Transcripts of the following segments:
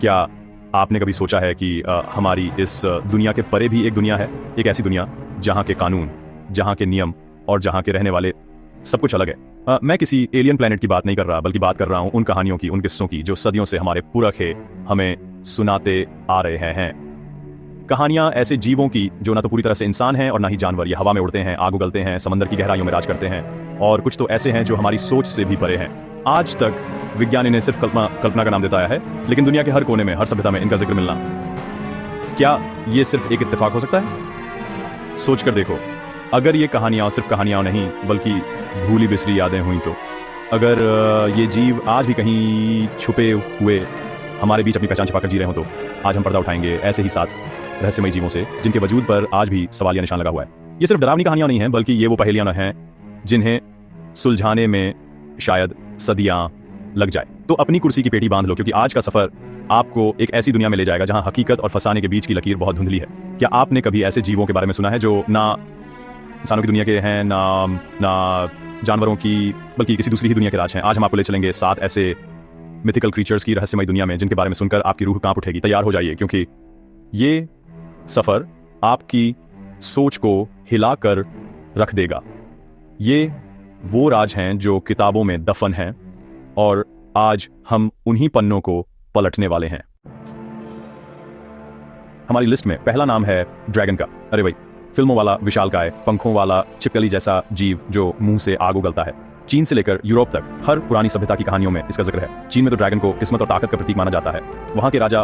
क्या आपने कभी सोचा है कि हमारी इस दुनिया के परे भी एक दुनिया है, एक ऐसी दुनिया जहाँ के कानून, जहाँ के नियम और जहाँ के रहने वाले सब कुछ अलग है। मैं किसी एलियन प्लेनेट की बात नहीं कर रहा, बल्कि बात कर रहा हूँ उन कहानियों की, उन किस्सों की जो सदियों से हमारे पुरखे हमें सुनाते आ रहे हैं। कहानियां ऐसे जीवों की जो ना तो पूरी तरह से इंसान हैं और ना ही जानवर। ये हवा में उड़ते हैं, आग उगलते हैं, समंदर की गहराइयों में राज करते हैं, और कुछ तो ऐसे हैं जो हमारी सोच से भी परे हैं। आज तक विज्ञान इन्हें सिर्फ कल्पना का नाम देता आया है, लेकिन दुनिया के हर कोने में, हर सभ्यता में इनका जिक्र मिलना, क्या ये सिर्फ एक इत्तेफाक हो सकता है? सोच कर देखो, अगर ये कहानियां सिर्फ कहानियां नहीं बल्कि भूली बिसरी यादें हुई तो? अगर ये जीव आज भी कहीं छुपे हुए हमारे बीच अपनी पहचान छिपाकर जी रहे हो, तो आज हम पर्दा उठाएंगे ऐसे ही 7 रहस्यमयी जीवों से जिनके वजूद पर आज भी सवालिया निशान लगा हुआ है। ये सिर्फ डरावनी कहानियां नहीं हैं, बल्कि ये वो पहेलियां हैं जिन्हें सुलझाने में शायद सदियां लग जाए। तो अपनी कुर्सी की पेटी बांध लो, क्योंकि आज का सफर आपको एक ऐसी दुनिया में ले जाएगा जहां हकीकत और फसाने के बीच की लकीर बहुत धुंधली है। क्या आपने कभी ऐसे जीवों के बारे में सुना है जो ना इंसानों की दुनिया के हैं, ना जानवरों की, बल्कि किसी दूसरी ही दुनिया के राज हैं? आज हम आपको ले चलेंगे 7 ऐसे मिथिकल क्रीचर्स की रहस्यमयी दुनिया में जिनके बारे में सुनकर आपकी रूह कांप उठेगी। तैयार हो जाइए, क्योंकि ये सफर आपकी सोच को हिलाकर रख देगा। ये वो राज हैं जो किताबों में दफन हैं, और आज हम उन्हीं पन्नों को पलटने वाले हैं। हमारी लिस्ट में पहला नाम है ड्रैगन का। अरे भाई, फिल्मों वाला विशालकाय पंखों वाला छिपकली जैसा जीव जो मुंह से आग उगलता है। चीन से लेकर यूरोप तक हर पुरानी सभ्यता की कहानियों में इसका जिक्र है। चीन में तो ड्रैगन को किस्मत और ताकत का प्रतीक माना जाता है। वहां के राजा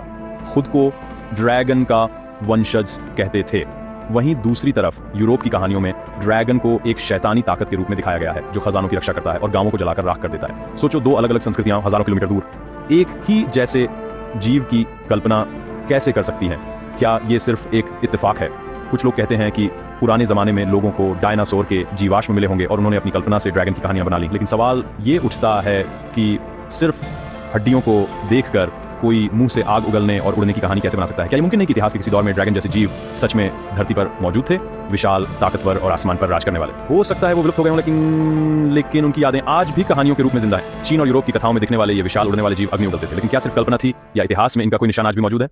खुद को ड्रैगन का वंशज कहते थे। वहीं दूसरी तरफ यूरोप की कहानियों में ड्रैगन को एक शैतानी ताकत के रूप में दिखाया गया है जो खजानों की रक्षा करता है और गांवों को जलाकर राख कर देता है। सोचो, 2 अलग अलग संस्कृतियां हजारों किलोमीटर दूर एक ही जैसे जीव की कल्पना कैसे कर सकती हैं? क्या ये सिर्फ एक इत्तेफाक है? कुछ लोग कहते हैं कि पुराने जमाने में लोगों को डायनासोर के जीवाश्म मिले होंगे और उन्होंने अपनी कल्पना से ड्रैगन की कहानियां बना ली। लेकिन सवाल ये उठता है कि सिर्फ हड्डियों को देखकर कोई मुंह से आग उगलने और उड़ने की कहानी कैसे बना सकता है? क्या ये मुमकिन नहीं कि इतिहास के किसी दौर में ड्रैगन जैसे जीव सच में धरती पर मौजूद थे, विशाल, ताकतवर और आसमान पर राज करने वाले? हो सकता है वो विलुप्त हो गए हों, लेकिन उनकी यादें आज भी कहानियों के रूप में जिंदा हैं। चीन और यूरोप की कथाओं में दिखने वाले ये विशाल उड़ने वाले जीव अग्नि उगलते थे, लेकिन क्या सिर्फ कल्पना थी, या इतिहास में इनका कोई निशान आज भी मौजूद है?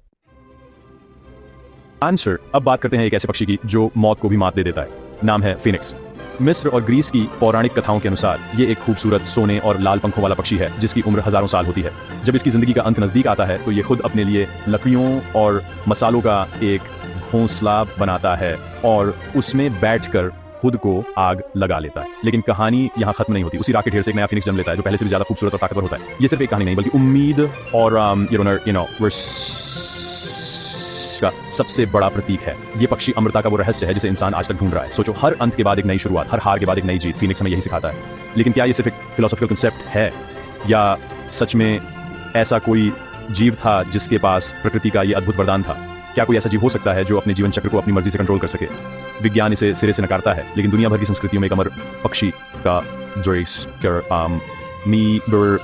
आंसर। अब बात करते हैं एक ऐसे पक्षी की जो मौत को भी मात दे देता है। नाम है फीनिक्स। मिस्र और ग्रीस की पौराणिक कथाओं के अनुसार ये एक खूबसूरत सोने और लाल पंखों वाला पक्षी है जिसकी उम्र हजारों साल होती है। जब इसकी जिंदगी का अंत नजदीक आता है तो ये खुद अपने लिए लकड़ियों और मसालों का एक घोंसला बनाता है और उसमें बैठकर खुद को आग लगा लेता है। लेकिन कहानी यहाँ खत्म नहीं होती। उसी राख के ढेर से एक नया फीनिक्स जन्म लेता है जो पहले से भी ज्यादा खूबसूरत और ताकतवर होता है। ये सिर्फ एक कहानी नहीं, बल्कि उम्मीद और का सबसे बड़ा प्रतीक है। ये पक्षी अमरता का वो रहस्य है जिसे इंसान आज तक ढूंढ रहा है। सोचो, हर अंत के बाद एक नई शुरुआत, हर हार के बाद एक नई जीत। फीनिक्स हमें यही सिखाता है। लेकिन क्या ये सिर्फ एक फिलोसॉफिकल कांसेप्ट है, या सच में ऐसा कोई जीव था जिसके पास प्रकृति का ये अद्भुत वरदान था? क्या कोई ऐसा जीव हो सकता है जो अपने जीवन चक्र को अपनी मर्जी से कंट्रोल कर सके? विज्ञान इसे सिरे से नकारता है, लेकिन दुनिया भर की संस्कृतियों में एक अमर पक्षी का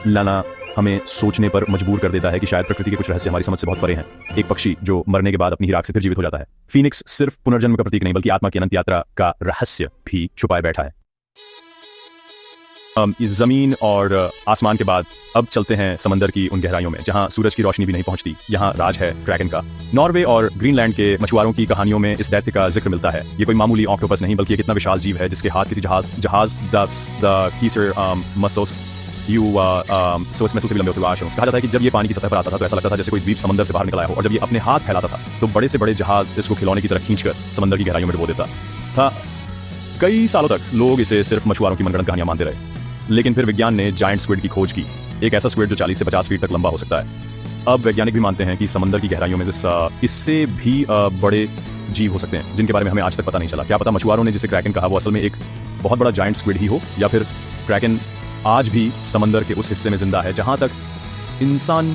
लाना हमें सोचने पर मजबूर कर देता है कि शायद प्रकृति के कुछ रहस्य हमारी समझ से बहुत परे हैं। एक पक्षी जो मरने के बाद अपनी ही राख से फिर जीवित हो जाता है। फीनिक्स सिर्फ पुनर्जन्म का प्रतीक नहीं, बल्कि आत्मा की अनंत यात्रा का रहस्य भी छुपाए बैठा है। इस जमीन और आसमान के बाद अब चलते हैं समंदर की उन गहराइयों में जहां सूरज की रोशनी भी नहीं पहुंचती। यहाँ राज है ड्रैगन का। नॉर्वे और ग्रीनलैंड के मछुआरों की कहानियों में इस दैत्य का जिक्र मिलता है। ये कोई मामूली ऑक्टोपस नहीं, बल्कि एक इतना विशाल जीव है जिसके हाथ किसी जहाज से भी लंबे होते हुए आशंस। कहा जाता है कि जब ये पानी की सतह पर आता था तो ऐसा लगता था जैसे कोई द्वीप समंदर से बाहर निकल आया हो, और जब ये अपने हाथ फैलाता था तो बड़े से बड़े जहाज इसको खिलौने की तरह खींचकर समंदर की गहराइयों में डुबो देता था। कई सालों तक लोग इसे सिर्फ मछुआरों की मनगढ़ंत कहानियां मानते रहे, लेकिन फिर विज्ञान ने जायंट स्क्विड की खोज की। एक ऐसा स्क्विड जो 40 से 50 फीट तक लंबा हो सकता है। अब वैज्ञानिक भी मानते हैं कि समंदर की गहराइयों में इससे भी बड़े जीव हो सकते हैं जिनके बारे में हमें आज तक पता नहीं चला। क्या पता मछुआरों ने जिसे क्रैकन कहा वो असल में एक बहुत बड़ा जायंट स्क्विड ही हो, या फिर क्रैकन आज भी समंदर के उस हिस्से में जिंदा है जहां तक इंसान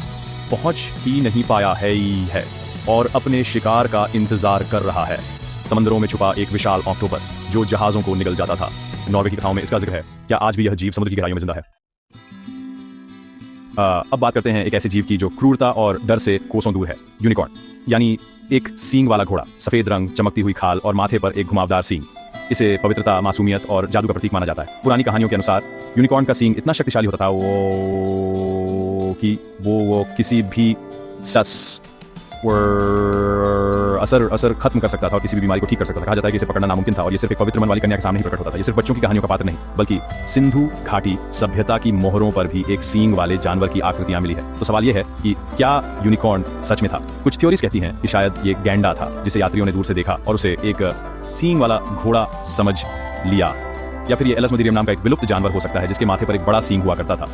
पहुंच ही नहीं पाया है और अपने शिकार का इंतजार कर रहा है। समंदरों में छुपा एक विशाल ऑक्टोपस जो जहाजों को निगल जाता था। नॉर्वे की कथाओं में इसका जिक्र है। क्या आज भी यह जीव समुद्र की गहराइयों में जिंदा है? अब बात करते हैं एक ऐसे जीव की जो क्रूरता और डर से कोसों दूर है। यूनिकॉर्न, यानी एक सींग वाला घोड़ा। सफेद रंग, चमकती हुई खाल और माथे पर एक घुमावदार सींग। इसे पवित्रता, मासूमियत और जादू का प्रतीक माना जाता है। पुरानी कहानियों के अनुसार यूनिकॉर्न का सींग इतना शक्तिशाली होता था कि वो किसी भी सस असर खत्म कर सकता था और किसी भी बीमारी को ठीक कर सकता था। कहा जाता है कि इसे पकड़ना नामुमकिन था और ये सिर्फ एक पवित्र मन वाली कन्या के सामने ही प्रकट होता था। ये सिर्फ बच्चों की कहानियों का पात्र नहीं, बल्कि सिंधु घाटी सभ्यता की मोहरों पर भी एक सींग वाले जानवर की आकृतियां मिली है। तो सवाल यह है कि क्या यूनिकॉर्न सच में था? कुछ थ्योरीज कहती हैं कि शायद ये गैंडा था जिसे यात्रियों ने दूर से देखा और उसे एक सींग वाला घोड़ा समझ लिया, या फिर ये एलस मदीरियम नाम का एक विलुप्त जानवर हो सकता है जिसके माथे पर एक बड़ा सींग हुआ करता था।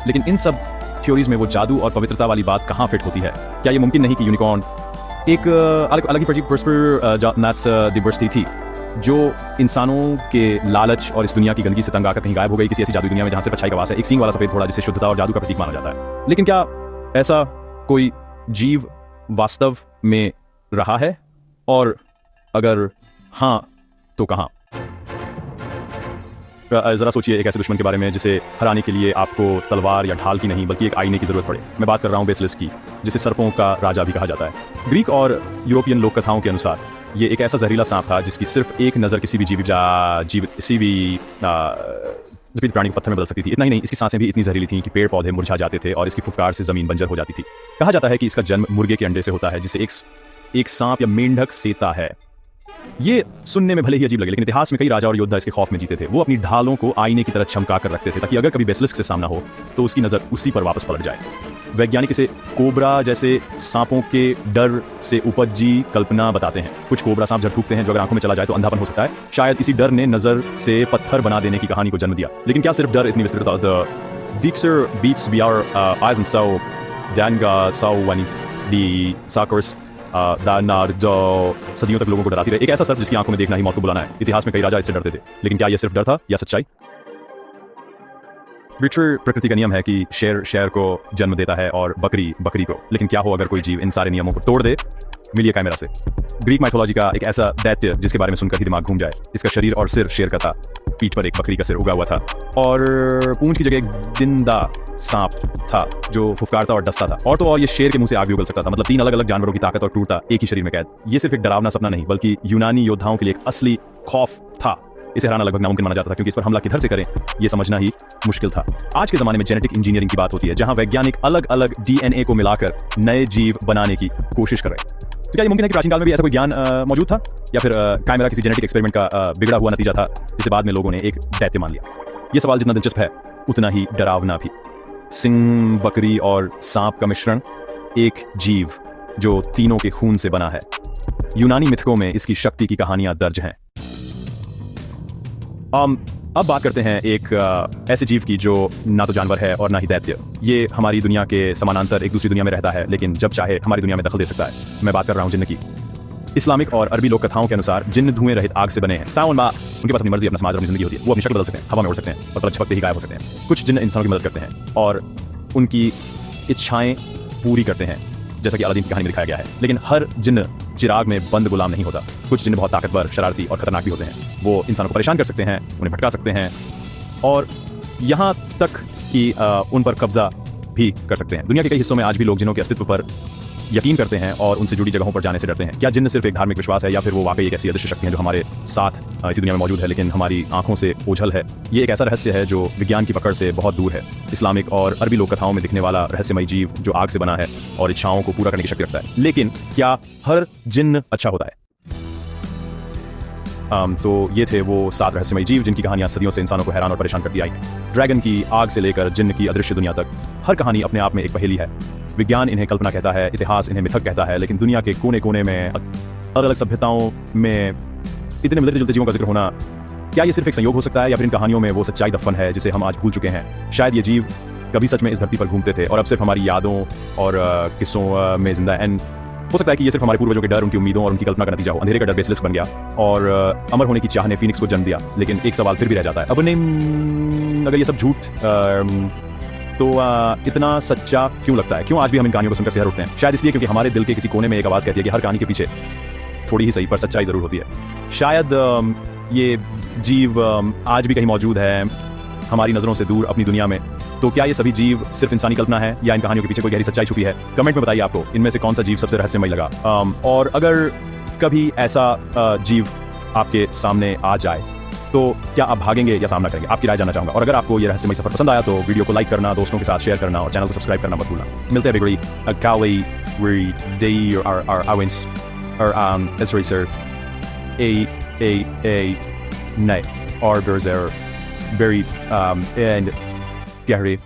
लेकिन इन सब थ्योरीज में वो जादू और पवित्रता वाली बात कहाँ फिट होती है? क्या ये मुमकिन नहीं कि यूनिकॉर्न एक अलग ही दिवर्सिटी थी जो इंसानों के लालच और इस दुनिया की गंदगी से तंग आकर कहीं गायब हो गई किसी ऐसी जादुई दुनिया में जहां सिर्फ अच्छाई का वास है, एक सींग वाला सफेद घोड़ा जिसे शुद्धता और जादू का प्रतीक माना जाता है। लेकिन क्या ऐसा कोई जीव वास्तव में रहा है, और अगर हाँ तो कहां? जरा सोचिए एक ऐसे दुश्मन के बारे में जिसे हराने के लिए आपको तलवार या ढाल की नहीं बल्कि एक आईने की जरूरत पड़े। मैं बात कर रहा हूं बेसिलिस्क की, जिसे सर्पों का राजा भी कहा जाता है। ग्रीक और यूरोपियन लोक कथाओं के अनुसार ये एक ऐसा जहरीला सांप था जिसकी सिर्फ एक नजर किसी भी प्राणी को पत्थर में बदल सकती थी। इतना ही नहीं, इसकी सांसें भी इतनी जहरीली थीं कि पेड़ पौधे मुरझा जाते थे और इसकी फुफकार से जमीन बंजर हो जाती थी। कहा जाता है कि इसका जन्म मुर्गे के अंडे से होता है जिसे एक सांप या मेंढक सेता है। ये सुनने में भले ही अजीब लगे, लेकिन इतिहास में कई राजा और योद्धा इसके खौफ में जीते थे। वो अपनी ढालों को आईने की तरह चमका कर रखते थे ताकि अगर कभी बेसिलिस्क से सामना हो तो उसकी नजर उसी पर वापस पलट जाए। वैज्ञानिक इसे कोबरा जैसे सांपों के डर से उपजी कल्पना बताते हैं। कुछ कोबरा सांप झड़कते हैं जो अगर आंखों में चला जाए तो अंधापन हो सकता है। शायद इसी डर ने नजर से पत्थर बना देने की कहानी को जन्म दिया। लेकिन क्या सिर्फ डर इतनी विस्तृत? Dixer beats we are eyes and so Danga Sawani di Sakurs जो सदियों तक लोगों को डराती रहे। एक ऐसा सर्प जिसकी आंखों में देखना ही मौत को बुलाना है। इतिहास में कई राजा इससे डरते थे, लेकिन क्या यह सिर्फ डर था या सच्चाई? विक्टर प्रकृति का नियम है कि शेर को जन्म देता है और बकरी को। लेकिन क्या हो अगर कोई जीव इन सारे नियमों को तोड़ दे? मिलिए कैमरा से। ग्रीक माइथोलॉजी का एक ऐसा दैत्य जिसके बारे में सुनकर ही दिमाग घूम जाए। इसका शरीर और सिर शेर का था, पीठ पर एक बकरी का सिर उगा हुआ था और पूंछ की जगह एक जिंदा सांप था जो फुफकारता और डसता था। और तो और ये शेर के मुंह से आग भी उगल सकता था। मतलब 3 अलग अलग जानवरों की ताकत और क्रूरता एक ही शरीर में कैद। ये सिर्फ एक डरावना सपना नहीं बल्कि यूनानी योद्धाओं के लिए एक असली खौफ था। इसे हराना लगभग नामुमकिन माना जाता था क्योंकि इस पर हमला किधर से करें ये समझना ही मुश्किल था। आज के जमाने में जेनेटिक इंजीनियरिंग की बात होती है जहां वैज्ञानिक अलग अलग डीएनए को मिलाकर नए जीव बनाने की कोशिश कर रहे हैं। तो क्या ये मुमकिन है कि प्राचीन काल में भी ऐसा कोई ज्ञान मौजूद था, या फिर कायमेरा किसी जेनेटिक एक्सपेरिमेंट का बिगड़ा हुआ नतीजा था जिसे बाद में लोगों ने एक दैत्य मान लिया? ये सवाल जितना दिलचस्प है उतना ही डरावना भी। सिंह, बकरी और सांप का मिश्रण, एक जीव जो तीनों के खून से बना है। यूनानी मिथकों में इसकी शक्ति की कहानियां दर्ज हैं। अब बात करते हैं एक ऐसे जीव की जो ना तो जानवर है और ना ही दैत्य। ये हमारी दुनिया के समानांतर एक दूसरी दुनिया में रहता है, लेकिन जब चाहे हमारी दुनिया में दखल दे सकता है। मैं बात कर रहा हूं जिन्न की। इस्लामिक और अरबी लोक कथाओं के अनुसार जिन्न धुएं रहित आग से बने हैं। उनके पास अपनी मर्जी, अपना समाज, अपनी जिंदगी होती है। वो अपनी शक्ल बदल सकते हैं, हवा में उड़ सकते हैं और पलक झपकते ही गायब हो सकते हैं। कुछ जिन्न इंसानों की मदद करते हैं और उनकी इच्छाएं पूरी करते हैं, जैसा कि अलादीन की कहानी में दिखाया गया है। लेकिन हर जिन्न चिराग में बंद गुलाम नहीं होता। कुछ जिन्न बहुत ताकतवर, शरारती और खतरनाक भी होते हैं। वो इंसानों को परेशान कर सकते हैं, उन्हें भटका सकते हैं और यहाँ तक कि उन पर कब्जा भी कर सकते हैं। दुनिया के कई हिस्सों में आज भी लोग जिन्नों के अस्तित्व पर यकीन करते हैं और उनसे जुड़ी जगहों पर जाने से डरते हैं। क्या जिन्न सिर्फ एक धार्मिक विश्वास है या फिर वो वाकई एक ऐसी अदृश्य शक्ति है जो हमारे साथ इसी दुनिया में मौजूद है लेकिन हमारी आंखों से ओझल है? ये एक ऐसा रहस्य है जो विज्ञान की पकड़ से बहुत दूर है। इस्लामिक और अरबी लोक कथाओं में दिखने वाला रहस्यमयी जीव जो आग से बना है और इच्छाओं को पूरा करने की शक्ति रखता है। लेकिन क्या हर जिन्न अच्छा होता है? तो ये थे वो 7 रहस्यमयी जीव जिनकी कहानियां सदियों से इंसानों को हैरान और परेशान करती आई हैं। ड्रैगन की आग से लेकर जिन्न की अदृश्य दुनिया तक, हर कहानी अपने आप में एक पहेली है। विज्ञान इन्हें कल्पना कहता है, इतिहास इन्हें मिथक कहता है, लेकिन दुनिया के कोने कोने में अलग अलग सभ्यताओं में इतने मिलते जुलते जीवों का जिक्र होना, क्या ये सिर्फ एक संयोग हो सकता है या फिर इन कहानियों में वो सच्चाई दफन है जिसे हम आज भूल चुके हैं? शायद ये जीव कभी सच में इस धरती पर घूमते थे और अब सिर्फ हमारी यादों और किस्सों में जिंदा है। हो सकता है कि ये सिर्फ हमारे पूर्वजों के डर, उनकी उम्मीदों और उनकी कल्पना का नतीजा हो। अंधेरे का डर बेसिलिस्क बन गया और अमर होने की चाह ने फीनिक्स को जन्म दिया। लेकिन एक सवाल फिर भी रह जाता है, अब नहीं, अगर ये सब झूठ तो इतना सच्चा क्यों लगता है? क्यों आज भी हम इन कहानियों को सुनकर सिहर उठते हैं? शायद इसलिए क्योंकि हमारे दिल के किसी कोने में एक आवाज़ कहती है कि हर कहानी के पीछे थोड़ी ही सही पर सच्चाई जरूर होती है। शायद ये जीव आज भी कहीं मौजूद है हमारी नज़रों से दूर अपनी दुनिया में। तो क्या ये सभी जीव सिर्फ इंसानी कल्पना है या इन कहानियों के पीछे कोई गहरी सच्चाई छुपी है? कमेंट में बताइए आपको इनमें से कौन सा जीव सबसे रहस्यमय लगा। और अगर कभी ऐसा जीव आपके सामने आ जाए तो क्या आप भागेंगे या सामना करेंगे? आपकी राय जानना चाहूंगा। और अगर आपको ये रहस्यमय सफर पसंद आया तो वीडियो को लाइक करना, दोस्तों के साथ शेयर करना और चैनल को सब्सक्राइब करना मत भूलना। मिलते हैं बिगड़ी Kali Ri Day or Awins or is racer a night or there's a very and Gary